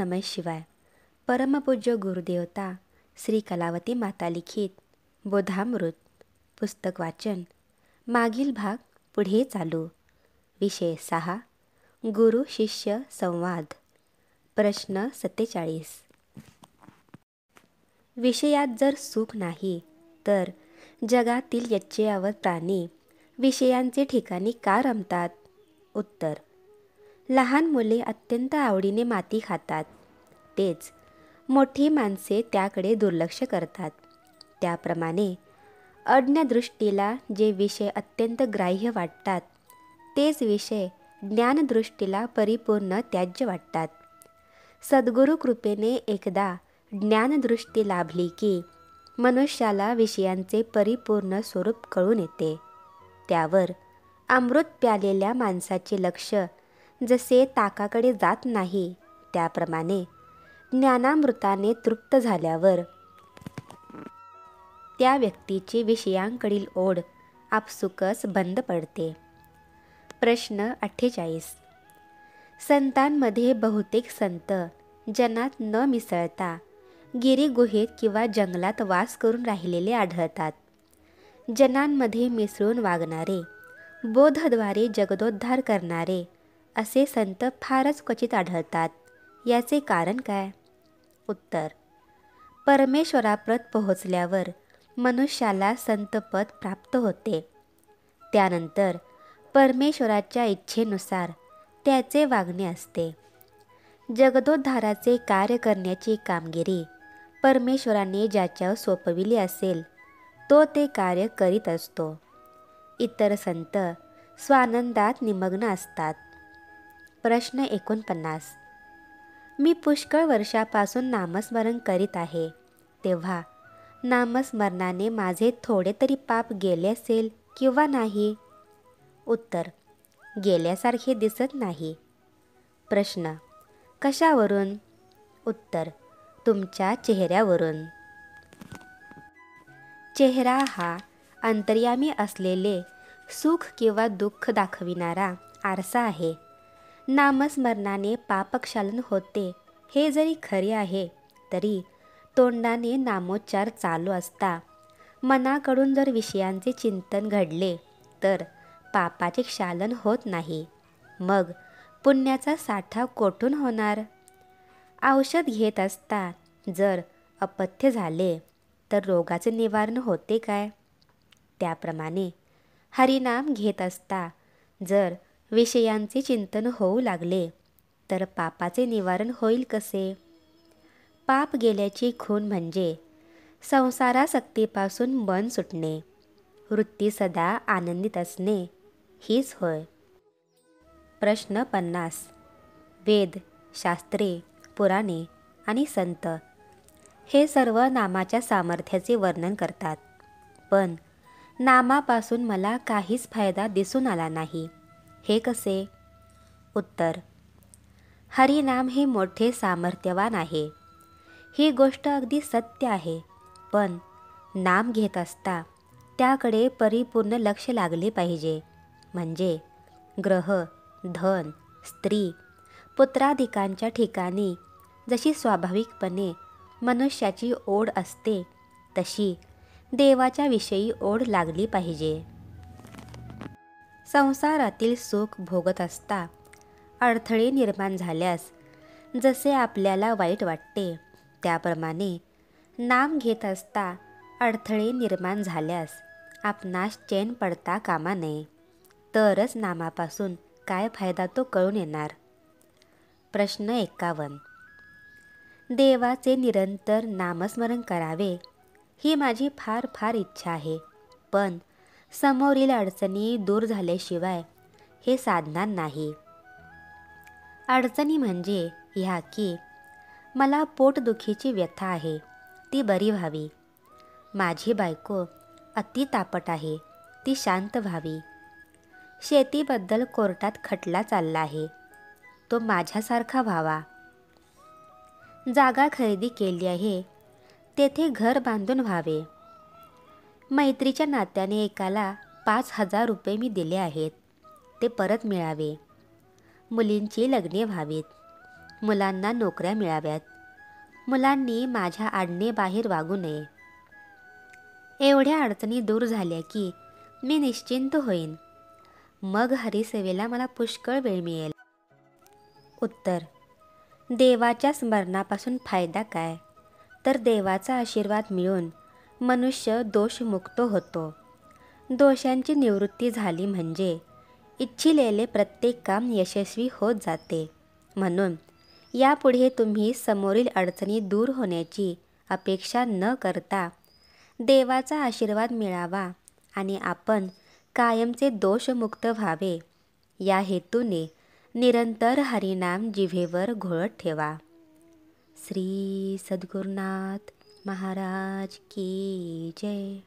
नमः शिवाय. परमपूज्य गुरुदेवता श्री कलावती माता लिखित बोधामृत पुस्तक वाचन. मागील भाग पुढे चालू. विषय 6. गुरु शिष्य संवाद. प्रश्न 47. विषयात जर सुख नाही तर जगातील यच्चयावत प्राणी विषयांचे ठिकाणी का रमतात? उत्तर. लहान मुले अत्यंत आवडीने माती खातात, तेच मोठी माणसे त्याकडे दुर्लक्ष करतात. त्याप्रमाणे अज्ञदृष्टीला जे विषय अत्यंत ग्राह्य वाटतात तेच विषय ज्ञानदृष्टीला परिपूर्ण त्याज्य वाटतात. सद्गुरु कृपेने एकदा ज्ञानदृष्टी लाभली की मनुष्याला विषयांचे परिपूर्ण स्वरूप कळून येते. त्यावर अमृत प्यालेल्या माणसाचे लक्ष जसे ताकाकडे जात नाही, त्याप्रमाणे ज्ञानामृताने तृप्त झाल्यावर त्या व्यक्तीची विषयांकडील ओढ आपसुकच बंद पडते. प्रश्न 48. संतांमध्ये बहुतेक संत जनात न मिसळता गिरीगुहेत किंवा जंगलात वास करून राहिलेले आढळतात. जनांमध्ये मिसळून वागणारे, बोधद्वारे जगदोद्धार करणारे असे संत फारच क्वचित आढळतात. याचे कारण काय? उत्तर. परमेश्वराप्रत पोहोचल्यावर मनुष्याला संतपद प्राप्त होते. त्यानंतर परमेश्वराच्या इच्छेनुसार त्याचे वागणे असते. जगदोद्धाराचे कार्य करण्याची कामगिरी परमेश्वराने ज्याच्यावर सोपविली असेल तो ते कार्य करीत असतो. इतर संत स्वानंदात निमग्न असतात. प्रश्न 49. मी पुष्कळ वर्षापासून नामस्मरण करीत आहे, तेव्हा नामस्मरणाने माझे थोडे तरी पाप गेले असेल किंवा नाही? उत्तर. गेल्यासारखे दिसत नाही. प्रश्न. कशावरून? उत्तर. तुमच्या चेहऱ्यावरून. चेहरा हा अंतर्यामी असलेले सुख किंवा दुःख दाखविणारा आरसा आहे. नामस्मरणाने पापक्षालन होते हे जरी खरे आहे, तरी तोंडाने नामोच्चार चालू असता मनाकडून जर विषयांचे चिंतन घडले तर पापाचे क्षालन होत नाही. मग पुण्याचा साठा कोठून होणार? औषध घेत असता जर अपथ्य झाले तर रोगाचे निवारण होते काय? त्याप्रमाणे हरिनाम घेत असता जर विषयांचे चिंतन होऊ लागले तर पापाचे निवारण होईल कसे? पाप गेल्याची खूण म्हणजे संसारासक्तीपासून मन सुटणे, वृत्ती सदा आनंदित असणे हीच होय. प्रश्न 50. वेद, शास्त्रे, पुराणे आणि संत हे सर्व नामाच्या सामर्थ्याचे वर्णन करतात, पण नामापासून मला काहीच फायदा दिसून आला नाही. हे कसे? उत्तर. हरिनाम हे मोठे सामर्थ्यवान आहे. ही गोष्ट अगदी सत्य आहे, पण नाम घेत असता त्याकडे परिपूर्ण लक्ष लागले पाहिजे. म्हणजे ग्रह, धन, स्त्री, पुत्राधिकांच्या ठिकाणी जशी स्वाभाविकपणे मनुष्याची ओढ असते तशी देवाच्या विषयी ओढ लागली पाहिजे. संसारातील सुख भोगत असता अडथळे निर्माण झाल्यास जसे आपल्याला वाईट वाटते, त्याप्रमाणे नाम घेत असता अडथळे निर्माण झाल्यास आपणास चैन पडता कामा नये. तरच नामापासून काय फायदा तो कळून येणार. प्रश्न 51. देवाचे निरंतर नामस्मरण करावे ही माझी फार फार इच्छा आहे, पण समोरील अडचणी दूर झाल्याशिवाय हे साधणार नाही. अडचणी म्हणजे ह्या की मला पोटदुखीची व्यथा आहे, ती बरी व्हावी. माझी बायको अति तापट आहे, ती शांत व्हावी. शेतीबद्दल कोर्टात खटला चालला आहे, तो माझ्यासारखा व्हावा. जागा खरेदी केली आहे, तेथे घर बांधून व्हावे. मैत्रीच्या नात्याने एकाला 5,000 रुपये मी दिले आहेत, ते परत मिळावे. मुलींची लग्ने व्हावीत. मुलांना नोकऱ्या मिळाव्यात, मुलांनी माझ्या आज्ञेबाहेर वागू नये. एवढ्या अडचणी दूर झाल्या की मी निश्चिंत होईन. मग हरिसेवेला मला पुष्कळ वेळ मिळेल. उत्तर: देवाच्या स्मरणापासून फायदा काय, तर देवाचा आशीर्वाद मिळून मनुष्य दोषमुक्त होतो. दोषांची निवृत्ती झाली म्हणजे इच्छिलेले प्रत्येक काम यशस्वी होत जाते. म्हणून यापुढे तुम्ही समोरील अडचणी दूर होण्याची अपेक्षा न करता देवाचा आशीर्वाद मिळावा आणि आपण कायमचे दोषमुक्त व्हावे, या हेतूने निरंतर हरिनाम जिव्हेवर घोळत ठेवा. श्री सद्गुरुनाथ महाराज की जय.